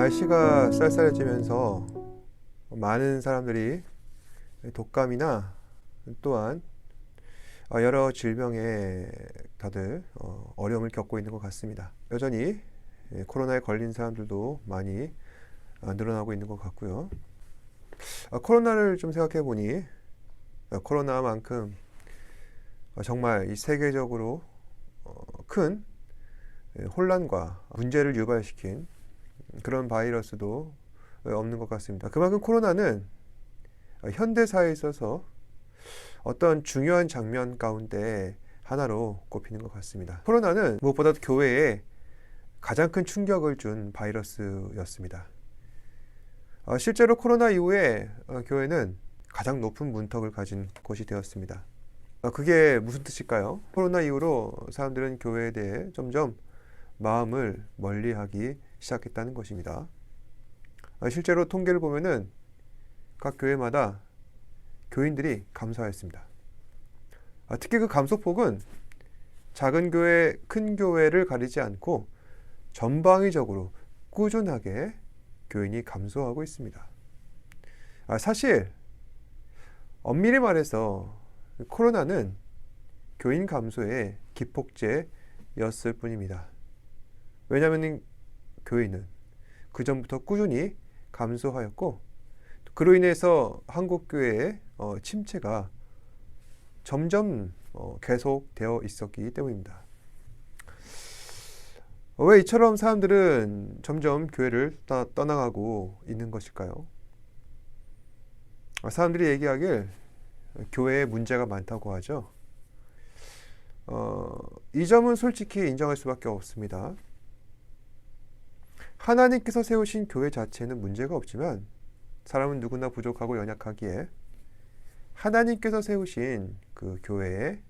날씨가 쌀쌀해지면서 많은 사람들이 독감이나 또한 여러 질병에 다들 어려움을 겪고 있는 것 같습니다. 여전히 코로나에 걸린 사람들도 많이 늘어나고 있는 것 같고요. 코로나를 좀 생각해 보니 코로나만큼 정말 이 세계적으로 큰 혼란과 문제를 유발시킨 그런 바이러스도 없는 것 같습니다. 그만큼 코로나는 현대사에 있어서 어떤 중요한 장면 가운데 하나로 꼽히는 것 같습니다. 코로나는 무엇보다도 교회에 가장 큰 충격을 준 바이러스였습니다. 실제로 코로나 이후에 교회는 가장 높은 문턱을 가진 곳이 되었습니다. 그게 무슨 뜻일까요? 코로나 이후로 사람들은 교회에 대해 점점 마음을 멀리하기 시작했다는 것입니다. 실제로 통계를 보면은 각 교회마다 교인들이 감소하였습니다. 특히 그 감소폭은 작은 교회, 큰 교회를 가리지 않고 전방위적으로 꾸준하게 교인이 감소하고 있습니다. 사실 엄밀히 말해서 코로나는 교인 감소의 기폭제였을 뿐입니다. 왜냐하면 교인은 그 전부터 꾸준히 감소하였고 그로 인해서 한국교회의 침체가 점점 계속되어 있었기 때문입니다. 왜 이처럼 사람들은 점점 교회를 떠나가고 있는 것일까요? 사람들이 얘기하길 교회에 문제가 많다고 하죠. 이 점은 솔직히 인정할 수밖에 없습니다. 하나님께서 세우신 교회 자체는 문제가 없지만 사람은 누구나 부족하고 연약하기에 하나님께서 세우신 그 교회에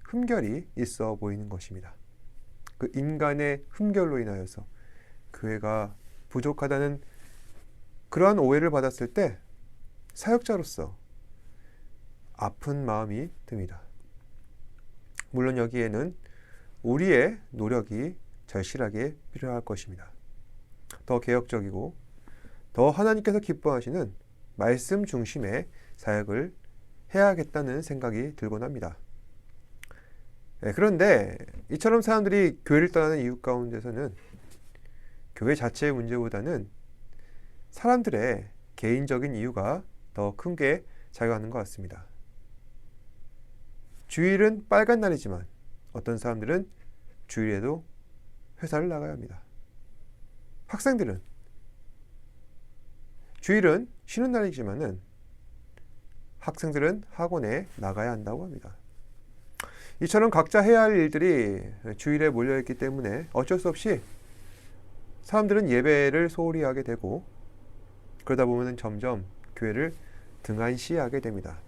흠결이 있어 보이는 것입니다. 그 인간의 흠결로 인하여서 교회가 부족하다는 그러한 오해를 받았을 때 사역자로서 아픈 마음이 듭니다. 물론 여기에는 우리의 노력이 절실하게 필요할 것입니다. 더 개혁적이고 더 하나님께서 기뻐하시는 말씀 중심의 사역을 해야겠다는 생각이 들곤 합니다. 그런데 이처럼 사람들이 교회를 떠나는 이유 가운데서는 교회 자체의 문제보다는 사람들의 개인적인 이유가 더 큰 게 작용하는 것 같습니다. 주일은 빨간 날이지만 어떤 사람들은 주일에도 회사를 나가야 합니다. 학생들은 주일은 쉬는 날이지만은 학생들은 학원에 나가야 한다고 합니다. 이처럼 각자 해야 할 일들이 주일에 몰려있기 때문에 어쩔 수 없이 사람들은 예배를 소홀히 하게 되고 그러다 보면 점점 교회를 등한시하게 됩니다.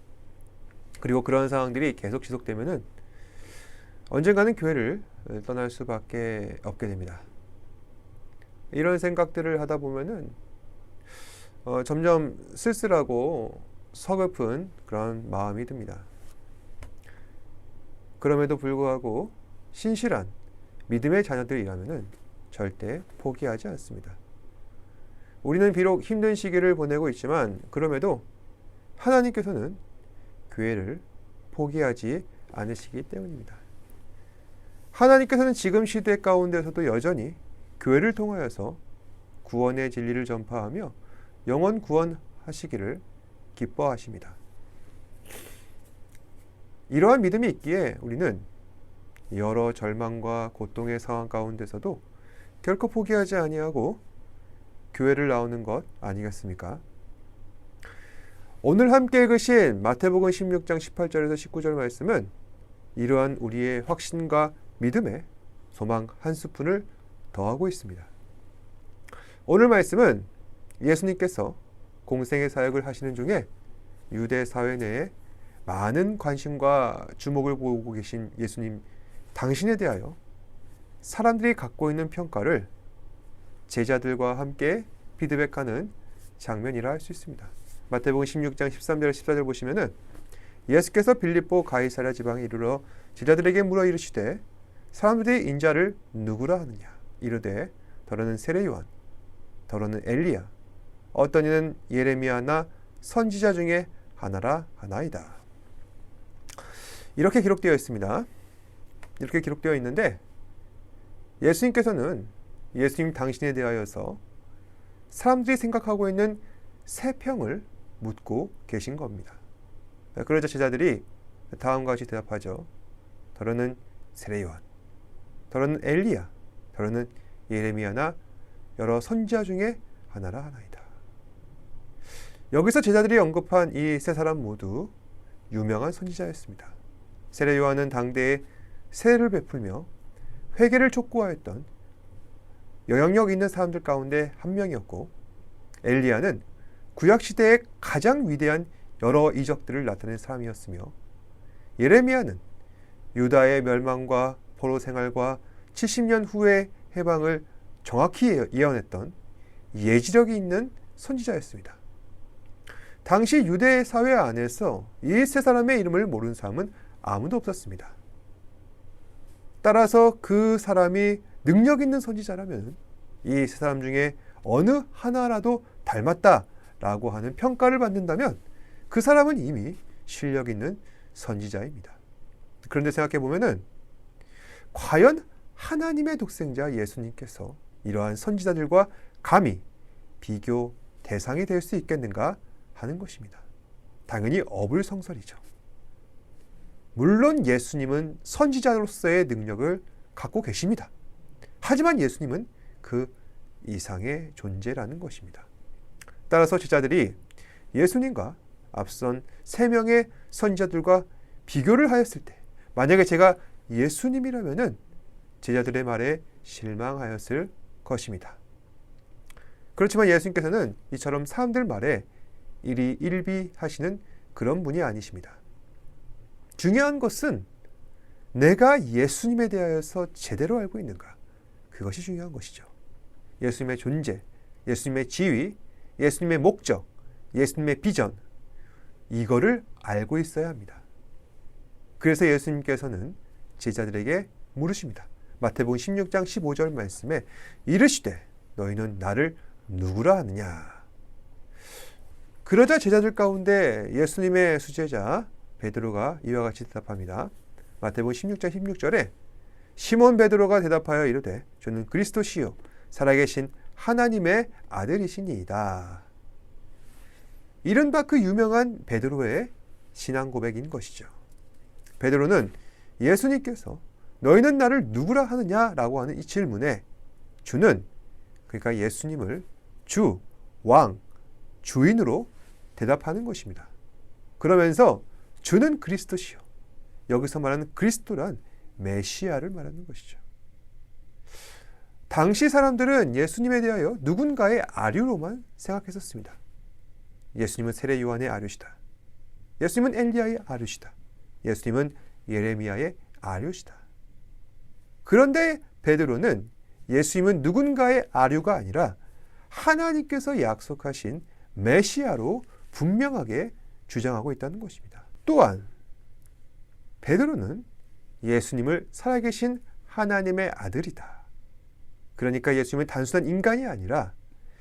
그리고 그런 상황들이 계속 지속되면은 언젠가는 교회를 떠날 수밖에 없게 됩니다. 이런 생각들을 하다 보면은 점점 쓸쓸하고 서글픈 그런 마음이 듭니다. 그럼에도 불구하고 신실한 믿음의 자녀들이라면은 절대 포기하지 않습니다. 우리는 비록 힘든 시기를 보내고 있지만 그럼에도 하나님께서는 교회를 포기하지 않으시기 때문입니다. 하나님께서는 지금 시대 가운데서도 여전히 교회를 통하여서 구원의 진리를 전파하며 영원 구원하시기를 기뻐하십니다. 이러한 믿음이 있기에 우리는 여러 절망과 고통의 상황 가운데서도 결코 포기하지 아니하고 교회를 나오는 것 아니겠습니까? 오늘 함께 읽으신 마태복음 16장 18절에서 19절 말씀은 이러한 우리의 확신과 믿음에 소망 한 스푼을 더하고 있습니다. 오늘 말씀은 예수님께서 공생의 사역을 하시는 중에 유대 사회 내에 많은 관심과 주목을 보고 계신 예수님 당신에 대하여 사람들이 갖고 있는 평가를 제자들과 함께 피드백하는 장면이라 할 수 있습니다. 마태복음 16장 13절 14절 보시면은 예수께서 빌립보 가이사랴 지방에 이르러 제자들에게 물어 이르시되 사람들이 인자를 누구라 하느냐 이르되 더러는 세례 요한 더러는 엘리야, 어떤 이는 예레미야나 선지자 중에 하나라 하나이다. 이렇게 기록되어 있습니다. 이렇게 기록되어 있는데 예수님께서는 예수님 당신에 대하여서 사람들이 생각하고 있는 세 평을 묻고 계신 겁니다. 그러자 제자들이 다음과 같이 대답하죠. 더러는 세례 요한, 더러는 엘리야, 더러는 예레미야나 여러 선지자 중에 하나라 하나이다. 여기서 제자들이 언급한 이 세 사람 모두 유명한 선지자였습니다. 세례 요한은 당대에 세례를 베풀며 회개를 촉구하였던 영향력 있는 사람들 가운데 한 명이었고, 엘리야는 구약시대의 가장 위대한 여러 이적들을 나타낸 사람이었으며, 예레미야는 유다의 멸망과 포로 생활과 70년 후의 해방을 정확히 예언했던 예지력이 있는 선지자였습니다. 당시 유대 사회 안에서 이 세 사람의 이름을 모르는 사람은 아무도 없었습니다. 따라서 그 사람이 능력 있는 선지자라면 이 세 사람 중에 어느 하나라도 닮았다라고 하는 평가를 받는다면 그 사람은 이미 실력 있는 선지자입니다. 그런데 생각해 보면은 과연 하나님의 독생자 예수님께서 이러한 선지자들과 감히 비교 대상이 될 수 있겠는가 하는 것입니다. 당연히 어불성설이죠. 물론 예수님은 선지자로서의 능력을 갖고 계십니다. 하지만 예수님은 그 이상의 존재라는 것입니다. 따라서 제자들이 예수님과 앞선 세 명의 선지자들과 비교를 하였을 때 만약에 제가 예수님이라면은 제자들의 말에 실망하였을 것입니다. 그렇지만 예수님께서는 이처럼 사람들 말에 일희일비하시는 그런 분이 아니십니다. 중요한 것은 내가 예수님에 대하여서 제대로 알고 있는가, 그것이 중요한 것이죠. 예수님의 존재, 예수님의 지위, 예수님의 목적, 예수님의 비전, 이거를 알고 있어야 합니다. 그래서 예수님께서는 제자들에게 물으십니다. 마태복음 16장 15절 말씀에 이르시되 너희는 나를 누구라 하느냐. 그러자 제자들 가운데 예수님의 수제자 베드로가 이와 같이 대답합니다. 마태복음 16장 16절에 시몬 베드로가 대답하여 이르되 주는 그리스도시요 살아계신 하나님의 아들이시니이다. 이른바 그 유명한 베드로의 신앙 고백인 것이죠. 베드로는 예수님께서 너희는 나를 누구라 하느냐라고 하는 이 질문에 주는, 그러니까 예수님을 주, 왕, 주인으로 대답하는 것입니다. 그러면서 주는 그리스도시요, 여기서 말하는 그리스도란 메시아를 말하는 것이죠. 당시 사람들은 예수님에 대하여 누군가의 아류로만 생각했었습니다. 예수님은 세례 요한의 아류시다. 예수님은 엘리야의 아류시다. 예수님은 예레미야의 아류시다. 그런데 베드로는 예수님은 누군가의 아류가 아니라 하나님께서 약속하신 메시아로 분명하게 주장하고 있다는 것입니다. 또한 베드로는 예수님을 살아계신 하나님의 아들이다. 그러니까 예수님은 단순한 인간이 아니라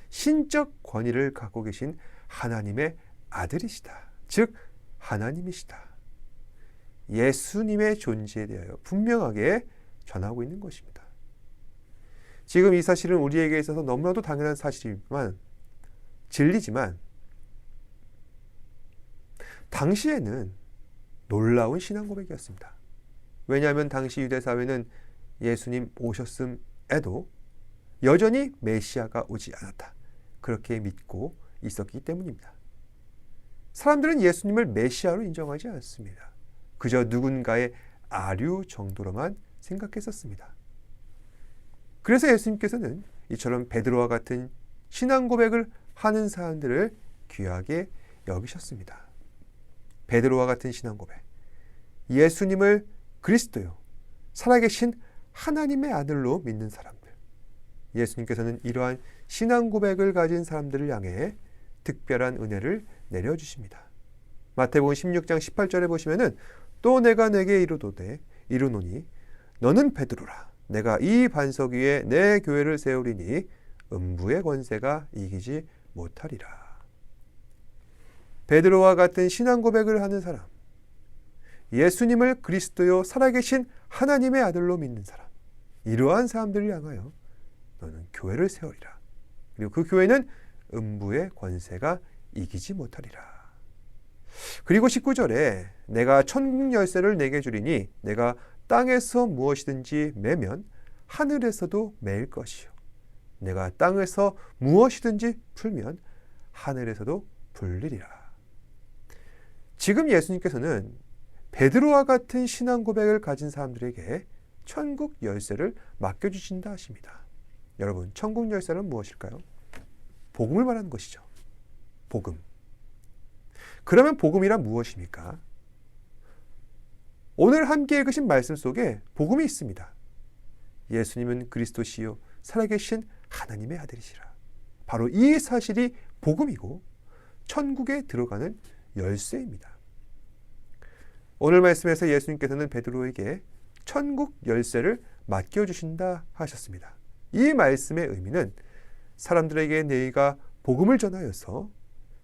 신적 권위를 갖고 계신 하나님의 아들이시다. 즉 하나님이시다. 예수님의 존재에 대하여 분명하게 전하고 있는 것입니다. 지금 이 사실은 우리에게 있어서 너무나도 당연한 사실이지만 진리지만 당시에는 놀라운 신앙 고백이었습니다. 왜냐하면 당시 유대 사회는 예수님 오셨음에도 여전히 메시아가 오지 않았다, 그렇게 믿고 있었기 때문입니다. 사람들은 예수님을 메시아로 인정하지 않습니다. 그저 누군가의 아류 정도로만 생각했었습니다. 그래서 예수님께서는 이처럼 베드로와 같은 신앙 고백을 하는 사람들을 귀하게 여기셨습니다. 베드로와 같은 신앙 고백, 예수님을 그리스도요 살아계신 하나님의 아들로 믿는 사람들, 예수님께서는 이러한 신앙 고백을 가진 사람들을 향해 특별한 은혜를 내려주십니다. 마태복음 16장 18절에 보시면은 또 내가 내게 이르노니 너는 베드로라, 내가 이 반석 위에 내 교회를 세우리니 음부의 권세가 이기지 못하리라. 베드로와 같은 신앙 고백을 하는 사람, 예수님을 그리스도요 살아계신 하나님의 아들로 믿는 사람, 이러한 사람들을 향하여 너는 교회를 세우리라. 그리고 그 교회는 음부의 권세가 이기지 못하리라. 그리고 19절에 내가 천국 열쇠를 내게 주리니 내가 땅에서 무엇이든지 매면 하늘에서도 매일 것이요 내가 땅에서 무엇이든지 풀면 하늘에서도 풀리리라. 지금 예수님께서는 베드로와 같은 신앙 고백을 가진 사람들에게 천국 열쇠를 맡겨주신다 하십니다. 여러분, 천국 열쇠는 무엇일까요? 복음을 말하는 것이죠. 복음. 그러면 복음이란 무엇입니까? 오늘 함께 읽으신 말씀 속에 복음이 있습니다. 예수님은 그리스도시요 살아계신 하나님의 아들이시라. 바로 이 사실이 복음이고 천국에 들어가는 열쇠입니다. 오늘 말씀에서 예수님께서는 베드로에게 천국 열쇠를 맡겨주신다 하셨습니다. 이 말씀의 의미는 사람들에게 너희가 복음을 전하여서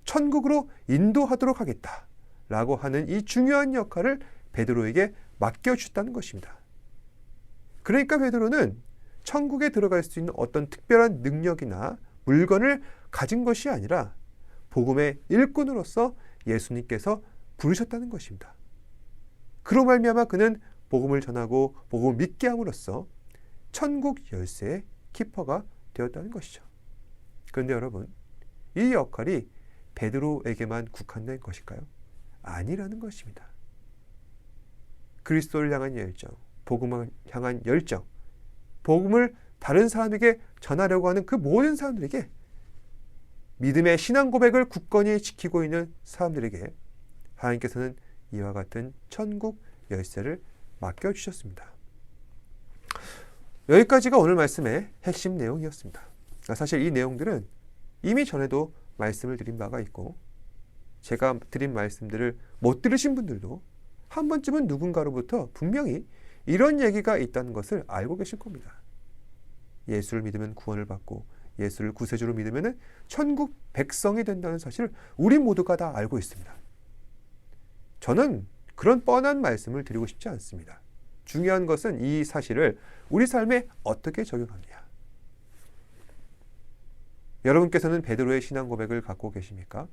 천국으로 인도하도록 하겠다라고 하는 이 중요한 역할을 베드로에게 맡겨주셨다는 것입니다. 그러니까 베드로는 천국에 들어갈 수 있는 어떤 특별한 능력이나 물건을 가진 것이 아니라 복음의 일꾼으로서 예수님께서 부르셨다는 것입니다. 그로 말미암아 그는 복음을 전하고 복음을 믿게 함으로써 천국 열쇠의 키퍼가 되었다는 것이죠. 그런데 여러분, 이 역할이 베드로에게만 국한된 것일까요? 아니라는 것입니다. 그리스도를 향한 열정, 복음을 향한 열정, 복음을 다른 사람에게 전하려고 하는 그 모든 사람들에게, 믿음의 신앙 고백을 굳건히 지키고 있는 사람들에게 하나님께서는 이와 같은 천국 열쇠를 맡겨주셨습니다. 여기까지가 오늘 말씀의 핵심 내용이었습니다. 사실 이 내용들은 이미 전에도 말씀을 드린 바가 있고, 제가 드린 말씀들을 못 들으신 분들도 한 번쯤은 누군가로부터 분명히 이런 얘기가 있다는 것을 알고 계실 겁니다. 예수를 믿으면 구원을 받고 예수를 구세주로 믿으면 천국 백성이 된다는 사실을 우리 모두가 다 알고 있습니다. 저는 그런 뻔한 말씀을 드리고 싶지 않습니다. 중요한 것은 이 사실을 우리 삶에 어떻게 적용하느냐. 여러분께서는 베드로의 신앙 고백을 갖고 계십니까?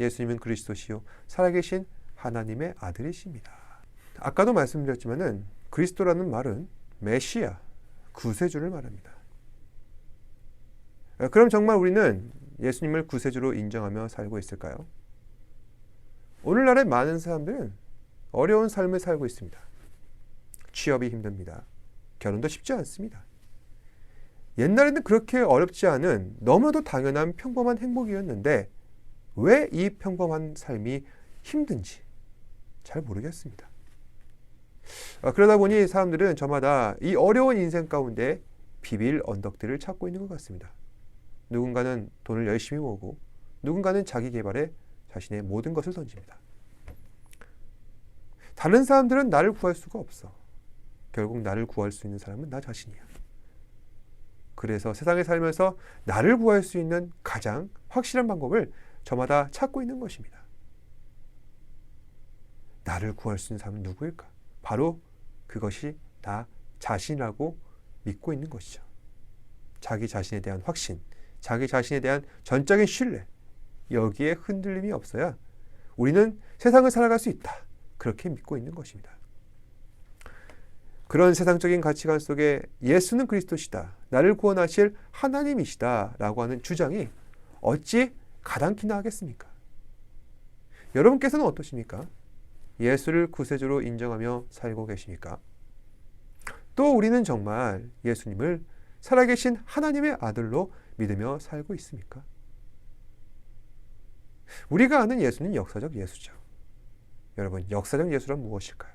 예수님은 그리스도시요 살아계신 하나님의 아들이십니다. 아까도 말씀드렸지만은 그리스도라는 말은 메시아, 구세주를 말합니다. 그럼 정말 우리는 예수님을 구세주로 인정하며 살고 있을까요? 오늘날의 많은 사람들은 어려운 삶을 살고 있습니다. 취업이 힘듭니다. 결혼도 쉽지 않습니다. 옛날에는 그렇게 어렵지 않은 너무나도 당연한 평범한 행복이었는데 왜 이 평범한 삶이 힘든지 잘 모르겠습니다. 그러다 보니 사람들은 저마다 이 어려운 인생 가운데 비빌 언덕들을 찾고 있는 것 같습니다. 누군가는 돈을 열심히 모으고 누군가는 자기 개발에 자신의 모든 것을 던집니다. 다른 사람들은 나를 구할 수가 없어. 결국 나를 구할 수 있는 사람은 나 자신이야. 그래서 세상에 살면서 나를 구할 수 있는 가장 확실한 방법을 저마다 찾고 있는 것입니다. 나를 구할 수 있는 사람은 누구일까? 바로 그것이 나 자신이라고 믿고 있는 것이죠. 자기 자신에 대한 확신, 자기 자신에 대한 전적인 신뢰, 여기에 흔들림이 없어야 우리는 세상을 살아갈 수 있다. 그렇게 믿고 있는 것입니다. 그런 세상적인 가치관 속에 예수는 그리스도시다, 나를 구원하실 하나님이시다 라고 하는 주장이 어찌 가당키나 하겠습니까? 여러분께서는 어떠십니까? 예수를 구세주로 인정하며 살고 계십니까? 또 우리는 정말 예수님을 살아계신 하나님의 아들로 믿으며 살고 있습니까? 우리가 아는 예수는 역사적 예수죠. 여러분, 역사적 예수란 무엇일까요?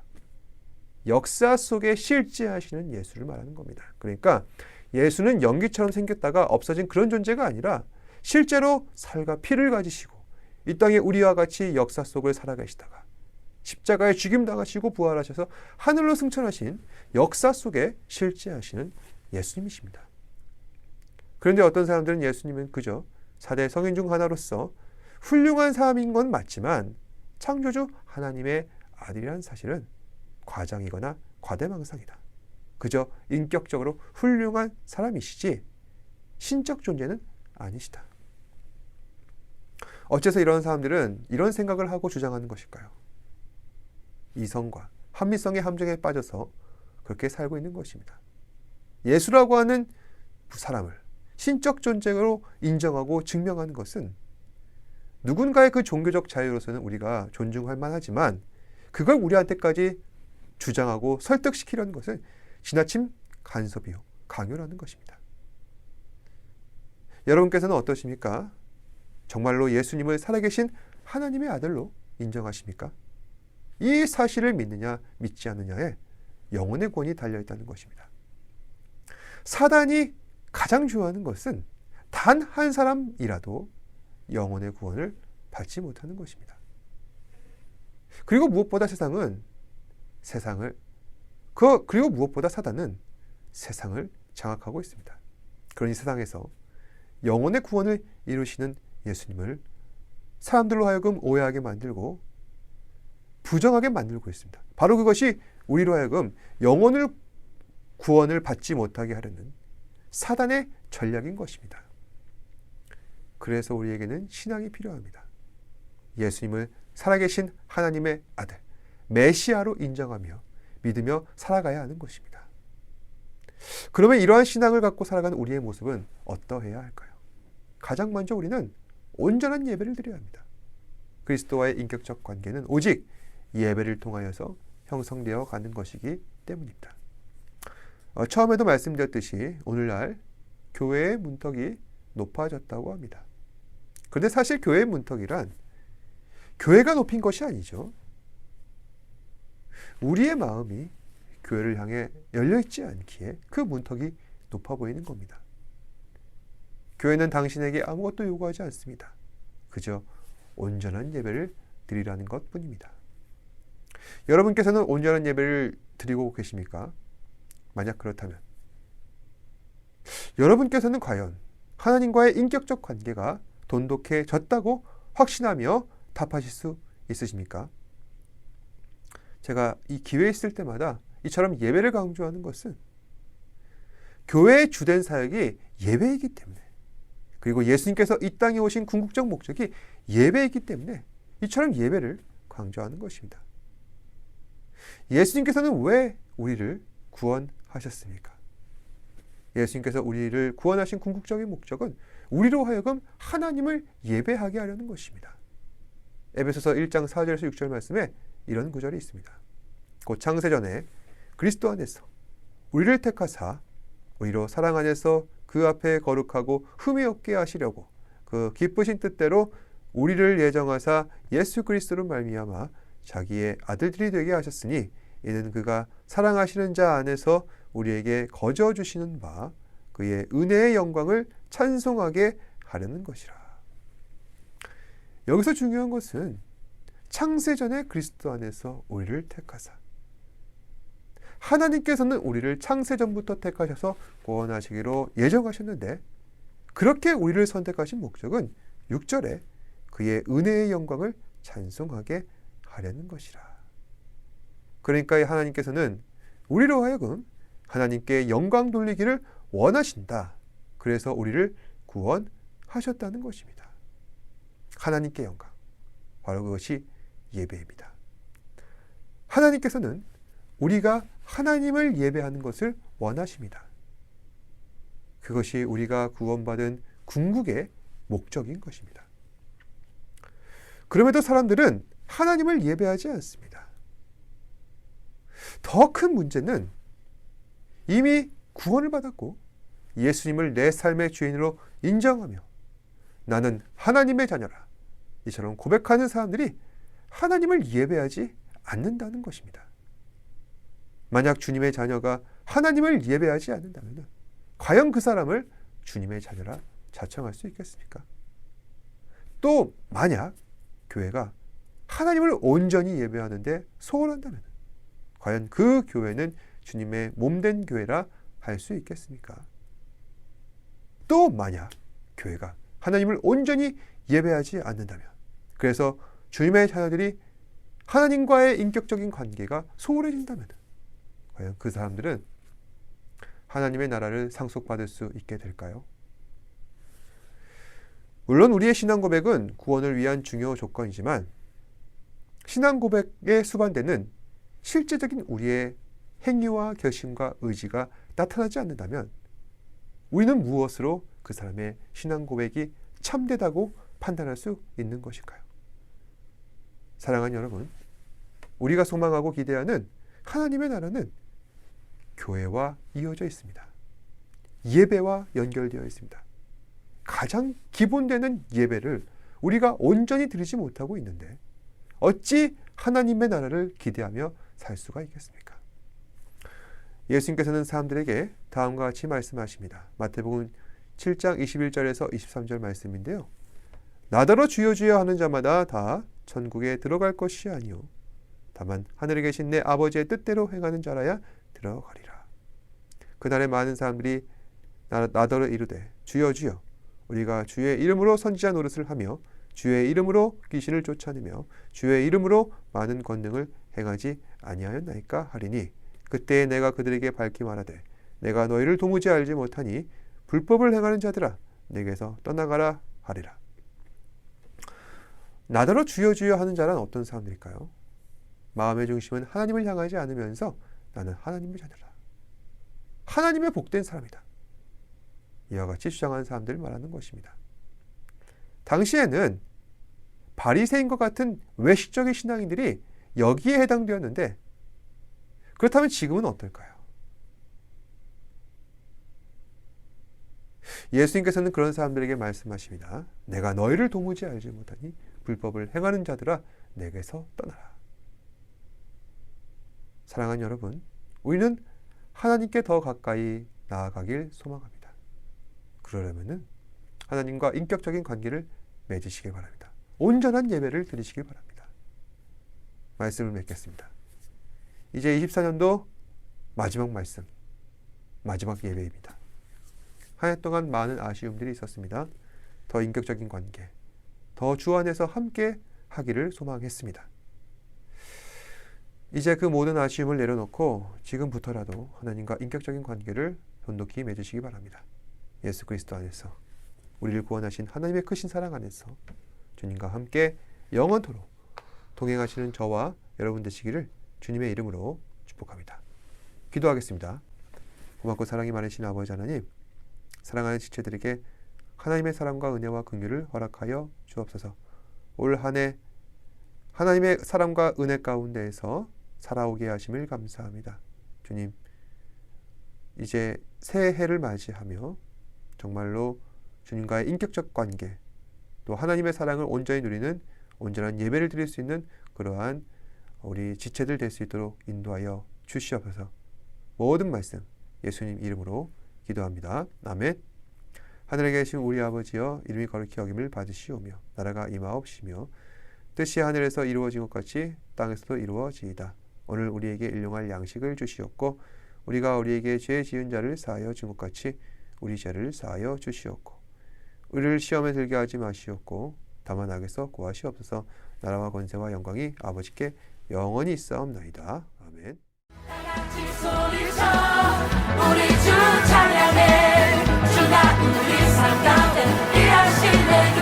역사 속에 실제하시는 예수를 말하는 겁니다. 그러니까 예수는 연기처럼 생겼다가 없어진 그런 존재가 아니라 실제로 살과 피를 가지시고 이 땅에 우리와 같이 역사 속을 살아가시다가 십자가에 죽임당하시고 부활하셔서 하늘로 승천하신 역사 속에 실제하시는 예수님이십니다. 그런데 어떤 사람들은 예수님은 그저 4대 성인 중 하나로서 훌륭한 사람인 건 맞지만 창조주 하나님의 아들이라는 사실은 과장이거나 과대망상이다. 그저 인격적으로 훌륭한 사람이시지 신적 존재는 아니시다. 어째서 이런 사람들은 이런 생각을 하고 주장하는 것일까요? 이성과 합리성의 함정에 빠져서 그렇게 살고 있는 것입니다. 예수라고 하는 사람을 신적 존재로 인정하고 증명하는 것은 누군가의 그 종교적 자유로서는 우리가 존중할 만하지만 그걸 우리한테까지 주장하고 설득시키려는 것은 지나친 간섭이요 강요라는 것입니다. 여러분께서는 어떠십니까? 정말로 예수님을 살아계신 하나님의 아들로 인정하십니까? 이 사실을 믿느냐 믿지 않느냐에 영혼의 구원이 달려있다는 것입니다. 사단이 가장 좋아하는 것은 단 한 사람이라도 영혼의 구원을 받지 못하는 것입니다. 그리고 무엇보다 그리고 무엇보다 사단은 세상을 장악하고 있습니다. 그러니 세상에서 영혼의 구원을 이루시는 예수님을 사람들로 하여금 오해하게 만들고 부정하게 만들고 있습니다. 바로 그것이 우리로 하여금 영혼을 구원을 받지 못하게 하려는 사단의 전략인 것입니다. 그래서 우리에게는 신앙이 필요합니다. 예수님을 살아계신 하나님의 아들, 메시아로 인정하며 믿으며 살아가야 하는 것입니다. 그러면 이러한 신앙을 갖고 살아가는 우리의 모습은 어떠해야 할까요? 가장 먼저 우리는 온전한 예배를 드려야 합니다. 그리스도와의 인격적 관계는 오직 예배를 통하여서 형성되어 가는 것이기 때문입니다. 처음에도 말씀드렸듯이 오늘날 교회의 문턱이 높아졌다고 합니다. 그런데 사실 교회의 문턱이란 교회가 높인 것이 아니죠. 우리의 마음이 교회를 향해 열려있지 않기에 그 문턱이 높아 보이는 겁니다. 교회는 당신에게 아무것도 요구하지 않습니다. 그저 온전한 예배를 드리라는 것뿐입니다. 여러분께서는 온전한 예배를 드리고 계십니까? 만약 그렇다면 여러분께서는 과연 하나님과의 인격적 관계가 돈독해졌다고 확신하며 답하실 수 있으십니까? 제가 이 기회에 있을 때마다 이처럼 예배를 강조하는 것은 교회의 주된 사역이 예배이기 때문에, 그리고 예수님께서 이 땅에 오신 궁극적 목적이 예배이기 때문에 이처럼 예배를 강조하는 것입니다. 예수님께서는 왜 우리를 구원하셨습니까? 예수님께서 우리를 구원하신 궁극적인 목적은 우리로 하여금 하나님을 예배하게 하려는 것입니다. 에베소서 1장 4절에서 6절 말씀에 이런 구절이 있습니다. 곧 창세전에 그리스도 안에서 우리를 택하사 우리로 사랑 안에서 그 앞에 거룩하고 흠이 없게 하시려고 그 기쁘신 뜻대로 우리를 예정하사 예수 그리스도로 말미암아 자기의 아들들이 되게 하셨으니 이는 그가 사랑하시는 자 안에서 우리에게 거저 주시는 바 그의 은혜의 영광을 찬송하게 하려는 것이라. 여기서 중요한 것은 창세전에 그리스도 안에서 우리를 택하사, 하나님께서는 우리를 창세전부터 택하셔서 구원하시기로 예정하셨는데 그렇게 우리를 선택하신 목적은 6절에 그의 은혜의 영광을 찬송하게 하려는 것이라. 그러니까 하나님께서는 우리로 하여금 하나님께 영광 돌리기를 원하신다. 그래서 우리를 구원하셨다는 것입니다. 하나님께 영광, 바로 그것이 예배입니다. 하나님께서는 우리가 하나님을 예배하는 것을 원하십니다. 그것이 우리가 구원받은 궁극의 목적인 것입니다. 그럼에도 사람들은 하나님을 예배하지 않습니다. 더 큰 문제는 이미 구원을 받았고 예수님을 내 삶의 주인으로 인정하며 나는 하나님의 자녀라, 이처럼 고백하는 사람들이 하나님을 예배하지 않는다는 것입니다. 만약 주님의 자녀가 하나님을 예배하지 않는다면 과연 그 사람을 주님의 자녀라 자청할 수 있겠습니까? 또 만약 교회가 하나님을 온전히 예배하는데 소홀한다면 과연 그 교회는 주님의 몸된 교회라 할 수 있겠습니까? 또 만약 교회가 하나님을 온전히 예배하지 않는다면, 그래서 주님의 자녀들이 하나님과의 인격적인 관계가 소홀해진다면 과연 그 사람들은 하나님의 나라를 상속받을 수 있게 될까요? 물론 우리의 신앙 고백은 구원을 위한 중요 조건이지만 신앙 고백에 수반되는 실제적인 우리의 행위와 결심과 의지가 나타나지 않는다면 우리는 무엇으로 그 사람의 신앙 고백이 참되다고 판단할 수 있는 것일까요? 사랑하는 여러분, 우리가 소망하고 기대하는 하나님의 나라는 교회와 이어져 있습니다. 예배와 연결되어 있습니다. 가장 기본되는 예배를 우리가 온전히 드리지 못하고 있는데 어찌 하나님의 나라를 기대하며 살 수가 있겠습니까? 예수님께서는 사람들에게 다음과 같이 말씀하십니다. 마태복음 7장 21절에서 23절 말씀인데요. 나더러 주여 주여 하는 자마다 다 천국에 들어갈 것이 아니요 다만 하늘에 계신 내 아버지의 뜻대로 행하는 자라야 들어가리라. 그날에 많은 사람들이 나더러 이르되 주여 주여 우리가 주의 이름으로 선지자 노릇을 하며 주의 이름으로 귀신을 쫓아내며 주의 이름으로 많은 권능을 행하지 아니하였나이까 하리니 그때 내가 그들에게 밝히 말하되 내가 너희를 도무지 알지 못하니 불법을 행하는 자들아 내게서 떠나가라 하리라. 나더러 주여 주여 하는 자란 어떤 사람들일까요? 마음의 중심은 하나님을 향하지 않으면서 나는 하나님의 자녀다, 하나님의 복된 사람이다, 이와 같이 주장하는 사람들을 말하는 것입니다. 당시에는 바리새인과 같은 외식적인 신앙인들이 여기에 해당되었는데 그렇다면 지금은 어떨까요? 예수님께서는 그런 사람들에게 말씀하십니다. 내가 너희를 도무지 알지 못하니 불법을 행하는 자들아 내게서 떠나라. 사랑하는 여러분, 우리는 하나님께 더 가까이 나아가길 소망합니다. 그러려면 하나님과 인격적인 관계를 맺으시길 바랍니다. 온전한 예배를 드리시길 바랍니다. 말씀을 맺겠습니다. 이제 24년도 마지막 말씀, 마지막 예배입니다. 한 해 동안 많은 아쉬움들이 있었습니다. 더 인격적인 관계, 더 주 안에서 함께 하기를 소망했습니다. 이제 그 모든 아쉬움을 내려놓고 지금부터라도 하나님과 인격적인 관계를 돈독히 맺으시기 바랍니다. 예수 그리스도 안에서 우리를 구원하신 하나님의 크신 사랑 안에서 주님과 함께 영원토록 동행하시는 저와 여러분 되시기를 주님의 이름으로 축복합니다. 기도하겠습니다. 고맙고 사랑이 많으신 아버지 하나님, 사랑하는 지체들에게 하나님의 사랑과 은혜와 긍휼을 허락하여 주옵소서. 올 한 해 하나님의 사랑과 은혜 가운데에서 살아오게 하심을 감사합니다. 주님, 이제 새해를 맞이하며 정말로 주님과의 인격적 관계, 또 하나님의 사랑을 온전히 누리는 온전한 예배를 드릴 수 있는 그러한 우리 지체들 될 수 있도록 인도하여 주시옵소서. 모든 말씀 예수님 이름으로 기도합니다. 아멘. 하늘에 계신 우리 아버지여, 이름이 거룩히 여김을 받으시오며 나라가 임하옵시며 뜻이 하늘에서 이루어진 것 같이 땅에서도 이루어지이다. 오늘 우리에게 일용할 양식을 주시옵고 우리가 우리에게 죄 지은 자를 사하여 준 것 같이 우리 죄를 사하여 주시옵고 우리를 시험에 들게 하지 마시옵고 다만 악에서 구하시옵소서. 나라와 권세와 영광이 아버지께 영원히 있사옵나이다. 아멘. 우리 주 찬양해. 주가 우리 삶 가운데 일하시네.